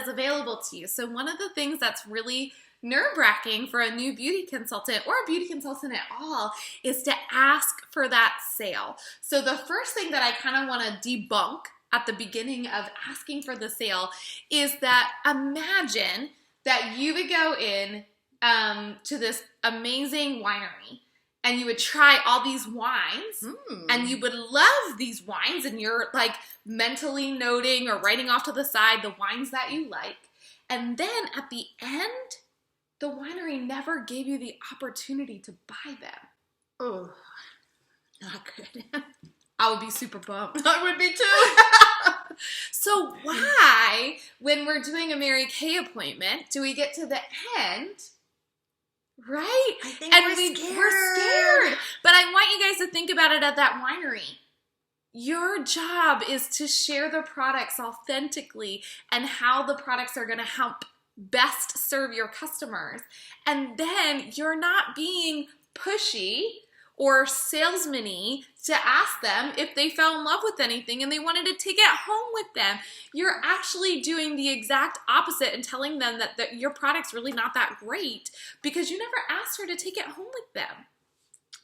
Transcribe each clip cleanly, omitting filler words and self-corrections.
is available to you. So one of the things that's really nerve-wracking for a new beauty consultant or a beauty consultant at all is to ask for that sale. So the first thing that I kind of want to debunk at the beginning of asking for the sale is that imagine that you would go in to this amazing winery and you would try all these wines and you would love these wines and you're like mentally noting or writing off to the side the wines that you like. And then at the end, the winery never gave you the opportunity to buy them. Oh, not good. I would be super bummed. I would be too. So why, when we're doing a Mary Kay appointment, do we get to the end, right? I think we're scared. But I want you guys to think about it at that winery. Your job is to share the products authentically and how the products are going to help best serve your customers. And then you're not being pushy or salesman-y to ask them if they fell in love with anything and they wanted to take it home with them. You're actually doing the exact opposite and telling them that your product's really not that great because you never asked her to take it home with them.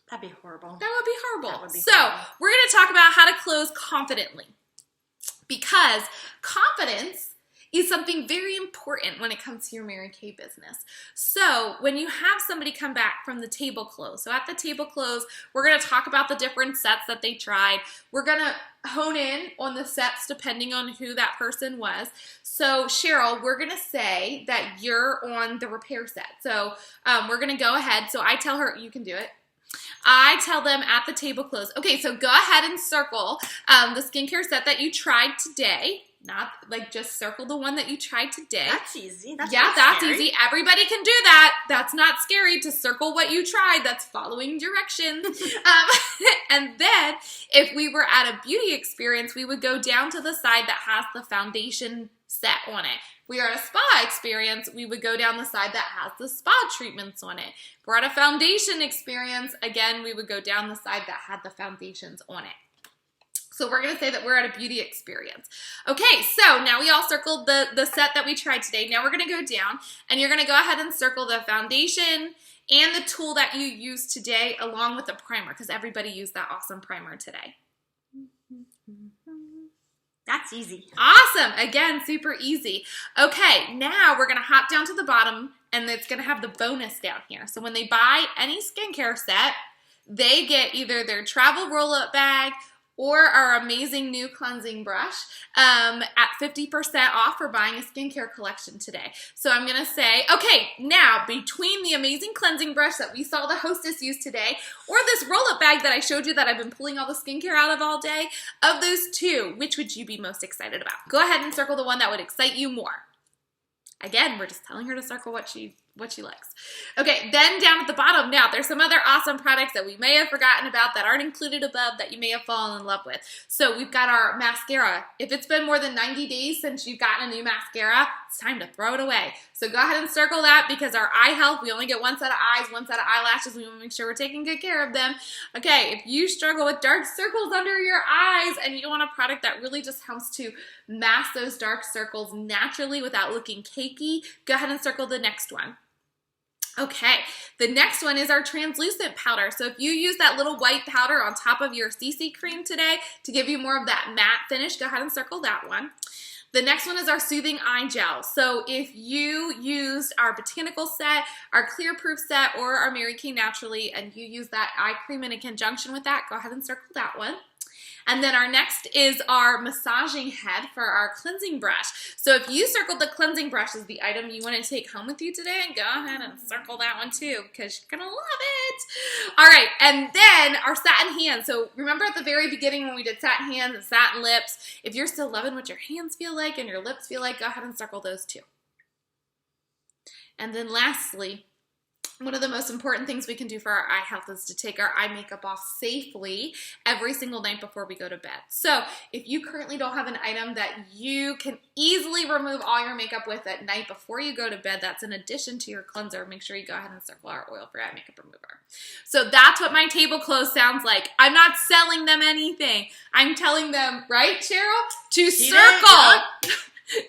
That'd be horrible. That would be horrible. That would be so horrible. we're going to talk about how to close confidently because confidence is something very important when it comes to your Mary Kay business. So when you have somebody come back from the table close, so at the table close, we're going to talk about the different sets that they tried. We're going to hone in on the sets depending on who that person was. So Cheryl, we're going to say that you're on the repair set. So we're going to go ahead. So I tell her, you can do it. I tell them at the table close, okay, so go ahead and circle the skincare set that you tried today. Not like just circle the one that you tried today. That's easy. That's easy. Everybody can do that. That's not scary to circle what you tried. That's following directions. And then if we were at a beauty experience, we would go down to the side that has the foundation set on it. If we are at a spa experience, we would go down the side that has the spa treatments on it. If we're at a foundation experience, again, we would go down the side that had the foundations on it. So we're going to say that we're at a beauty experience. Okay, so now we all circled the set that we tried today. Now we're going to go down, and you're going to go ahead and circle the foundation and the tool that you used today along with the primer, because everybody used that awesome primer today. That's easy. Awesome. Again, super easy. Okay, now we're going to hop down to the bottom, and it's going to have the bonus down here. So when they buy any skincare set, they get either their travel roll-up bag or our amazing new cleansing brush at 50% off for buying a skincare collection today. So I'm going to say, okay, now between the amazing cleansing brush that we saw the hostess use today or this roll-up bag that I showed you that I've been pulling all the skincare out of all day, of those two, which would you be most excited about? Go ahead and circle the one that would excite you more. Again, we're just telling her to circle what she likes. Okay, then down at the bottom, now there's some other awesome products that we may have forgotten about that aren't included above that you may have fallen in love with. So we've got our mascara. If it's been more than 90 days since you've gotten a new mascara, it's time to throw it away. So go ahead and circle that because our eye health, we only get one set of eyes, one set of eyelashes. We want to make sure we're taking good care of them. Okay, if you struggle with dark circles under your eyes and you want a product that really just helps to mask those dark circles naturally without looking cakey, go ahead and circle the next one. Okay, the next one is our translucent powder. So if you use that little white powder on top of your CC cream today to give you more of that matte finish, go ahead and circle that one. The next one is our Soothing Eye Gel. So if you used our Botanical set, our Clear Proof set, or our Mary Kay Naturally, and you use that eye cream in conjunction with that, go ahead and circle that one. And then our next is our massaging head for our cleansing brush. So if you circled the cleansing brush as the item you want to take home with you today, go ahead and circle that one too because you're going to love it. All right, and then our satin hands. So remember at the very beginning when we did satin hands and satin lips, if you're still loving what your hands feel like and your lips feel like, go ahead and circle those too. And then lastly, one of the most important things we can do for our eye health is to take our eye makeup off safely every single night before we go to bed. So if you currently don't have an item that you can easily remove all your makeup with at night before you go to bed, that's in addition to your cleanser, make sure you go ahead and circle our oil-free eye makeup remover. So that's what my tablecloth sounds like. I'm not selling them anything. I'm telling them, right, Cheryl, to circle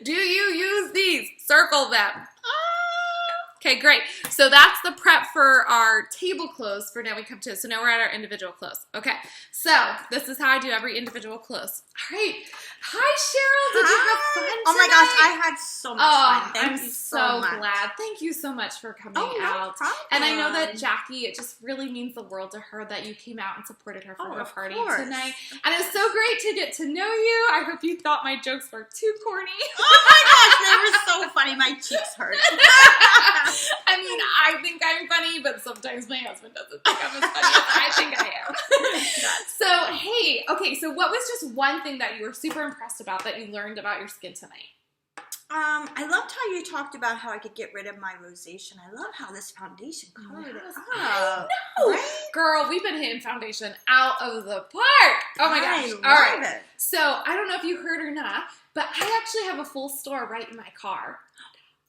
Do you use these? Circle them. Okay, great. So that's the prep for our table clothes for now we come to. So now we're at our individual clothes. Okay, so this is how I do every individual clothes. All right. Hi, Cheryl. Did you have fun tonight? Oh my gosh, I had so much fun. Thank I'm you so much. glad. Thank you so much for coming Oh, no out. problem. And I know that Jackie, it just really means the world to her that you came out and supported her for her of party course. tonight. And it's so great to get to know you. I hope you thought my jokes were too corny. Oh my gosh, they were so funny. My cheeks hurt. I mean, I think I'm funny, but sometimes my husband doesn't think I'm as funny as I think I am. So, hey, okay, so what was just one thing that you were super impressed about that you learned about your skin tonight? I loved how you talked about how I could get rid of my rosacea. I love how this foundation covered it Yes, up. I know. Right? Girl, we've been hitting foundation out of the park. Oh my gosh. I All right. love it. So, I don't know if you heard or not, but I actually have a full store right in my car.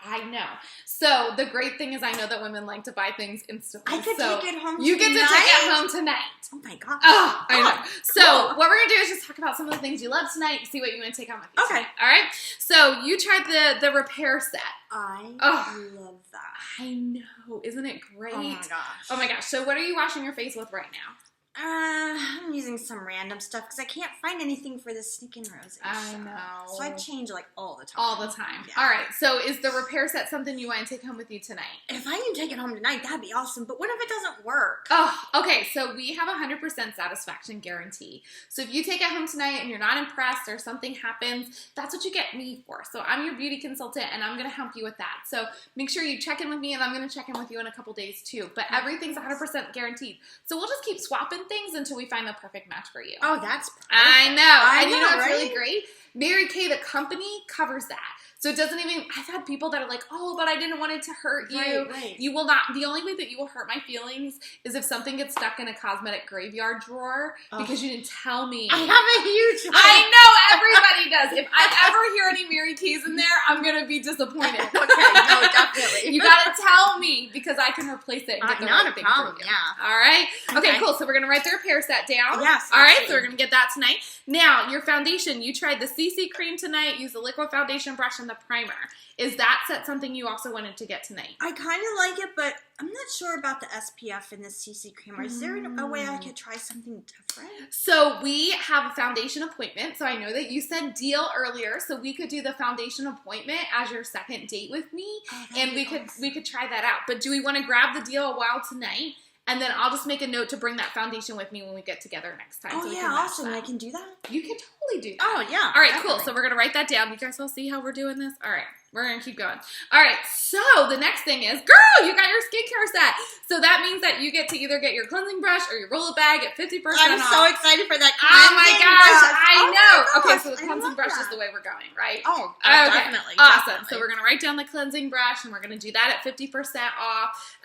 I know. So, the great thing is I know that women like to buy things instantly. I could so take it home you get to take tonight? it home tonight. Oh my gosh. Oh, I know. So cool. what we're gonna do is just talk about some of the things you love tonight and see what you want to take home with you. Okay. tonight. All right. So you tried the repair set. I Oh. love that. I know. Isn't it great? Oh my gosh. Oh my gosh. So what are you washing your face with right now? I'm using some random stuff because I can't find anything for the sneaking rosacea. I know. So I change like all the time. All the time. Yeah. All right. So is the repair set something you want to take home with you tonight? If I can take it home tonight, that'd be awesome. But what if it doesn't work? Oh, okay. So we have a 100% satisfaction guarantee. So if you take it home tonight and you're not impressed or something happens, that's what you get me for. So I'm your beauty consultant and I'm going to help you with that. So make sure you check in with me and I'm going to check in with you in a couple days too. But everything's 100% guaranteed. So we'll just keep swapping things until we find the perfect match for you. Oh, that's perfect. I know. I And you know, know what's right? really great? Mary Kay, the company, covers that. So it doesn't even, I've had people that are like, oh, but I didn't want it to hurt you. Right. You will not, the only way that you will hurt my feelings is if something gets stuck in a cosmetic graveyard drawer because you didn't tell me. I have a huge I know, everybody does. If I ever hear any Mary Kays in there, I'm going to be disappointed. Okay, no, definitely. You got to tell me because I can replace it and get the Not right a thing problem, for you. yeah. All right? Okay, Okay. cool. So we're going to write the repair set down. Yes, All right, absolutely. so we're going to get that tonight. Now, your foundation, you tried the CC cream tonight, use the liquid foundation brush and the primer. Is that set something you also wanted to get tonight? I kind of like it, but I'm not sure about the SPF and the CC cream. Is there a way I could try something different? So we have a foundation appointment. So I know that you said deal earlier, so we could do the foundation appointment as your second date with me, Oh, that'd and be we awesome. could try that out. But do we want to grab the deal while tonight? And then I'll just make a note to bring that foundation with me when we get together next time. Oh, so we yeah, can match awesome. that. I can do that? You can totally do that. Oh, yeah. All right, cool. definitely. So we're going to write that down. You guys all see how we're doing this? All right, we're going to keep going. All right, so the next thing is, girl, you got your skincare set. So that means that you get to either get your cleansing brush or your roll-it bag at 50% I'm off. so excited for that. Oh my gosh, I know. Oh my Okay, gosh, so the I cleansing love brush is that. the way we're going, right? Oh, Okay, definitely. awesome. Definitely. So we're gonna write down the cleansing brush, and we're gonna do that at 50% off.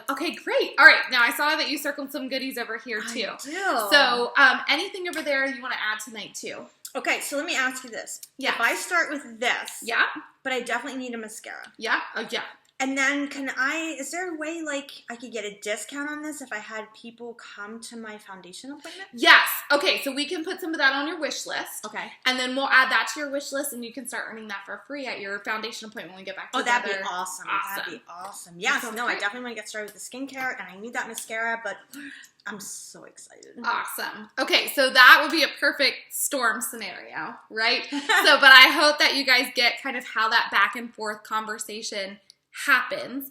Okay, great. All right, now I saw that you circled some goodies over here too. I do. So anything over there you want to add tonight too? Okay, so let me ask you this. Yeah. If I start with this, Yeah. but I definitely need a mascara. Yeah. Yeah. And then is there a way like I could get a discount on this if I had people come to my foundation appointment? Yes. Okay, so we can put some of that on your wish list. Okay. And then we'll add that to your wish list, and you can start earning that for free at your foundation appointment when we get back Oh, together. that'd be awesome. Awesome. That'd be awesome. Yes, sounds no, I great. definitely want to get started with the skincare, and I need that mascara, but I'm so excited. Awesome. Okay, so that would be a perfect storm scenario, right? But I hope that you guys get kind of how that back and forth conversation happens.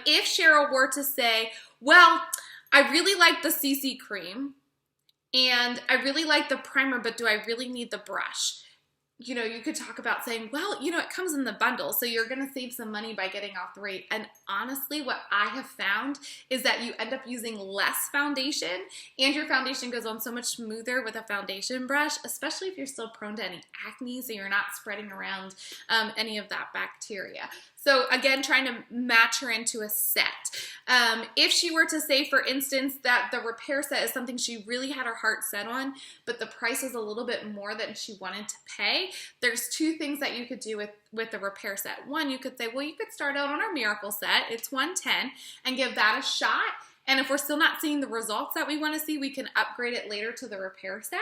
If Cheryl were to say, well, I really like the CC cream and I really like the primer, but do I really need the brush? You know, you could talk about saying, well, you know, it comes in the bundle, so you're going to save some money by getting all three. And honestly, what I have found is that you end up using less foundation, and your foundation goes on so much smoother with a foundation brush, especially if you're still prone to any acne, so you're not spreading around any of that bacteria. So again, trying to match her into a set. If she were to say, for instance, that the repair set is something she really had her heart set on, but the price is a little bit more than she wanted to pay, there's two things that you could do with the repair set. One, you could say, well, you could start out on our miracle set. It's $110 and give that a shot. And if we're still not seeing the results that we want to see, we can upgrade it later to the repair set.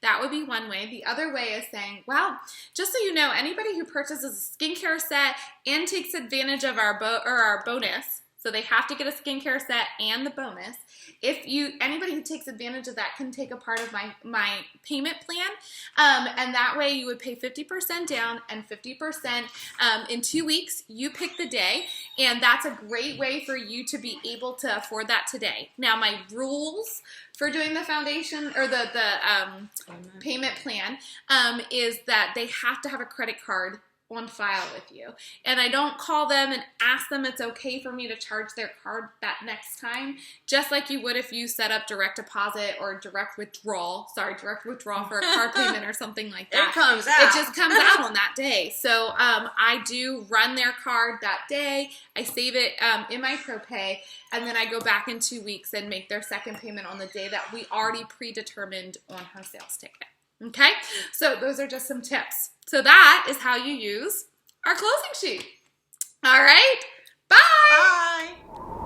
That would be one way. The other way is saying, well, just so you know, anybody who purchases a skincare set and takes advantage of our bonus, so they have to get a skincare set and the bonus. Anybody who takes advantage of that can take a part of my payment plan, and that way you would pay 50% down and 50% in 2 weeks. You pick the day, and that's a great way for you to be able to afford that today. Now, my rules for doing the foundation or the payment plan is that they have to have a credit card on file with you. And I don't call them and ask them it's okay for me to charge their card that next time, just like you would if you set up direct deposit or direct withdrawal for a car payment or something like that. It comes out. It just comes out on that day. So I do run their card that day. I save it in my ProPay, and then I go back in 2 weeks and make their second payment on the day that we already predetermined on her sales ticket. Okay, so those are just some tips. So that is how you use our closing sheet. All right, bye. Bye.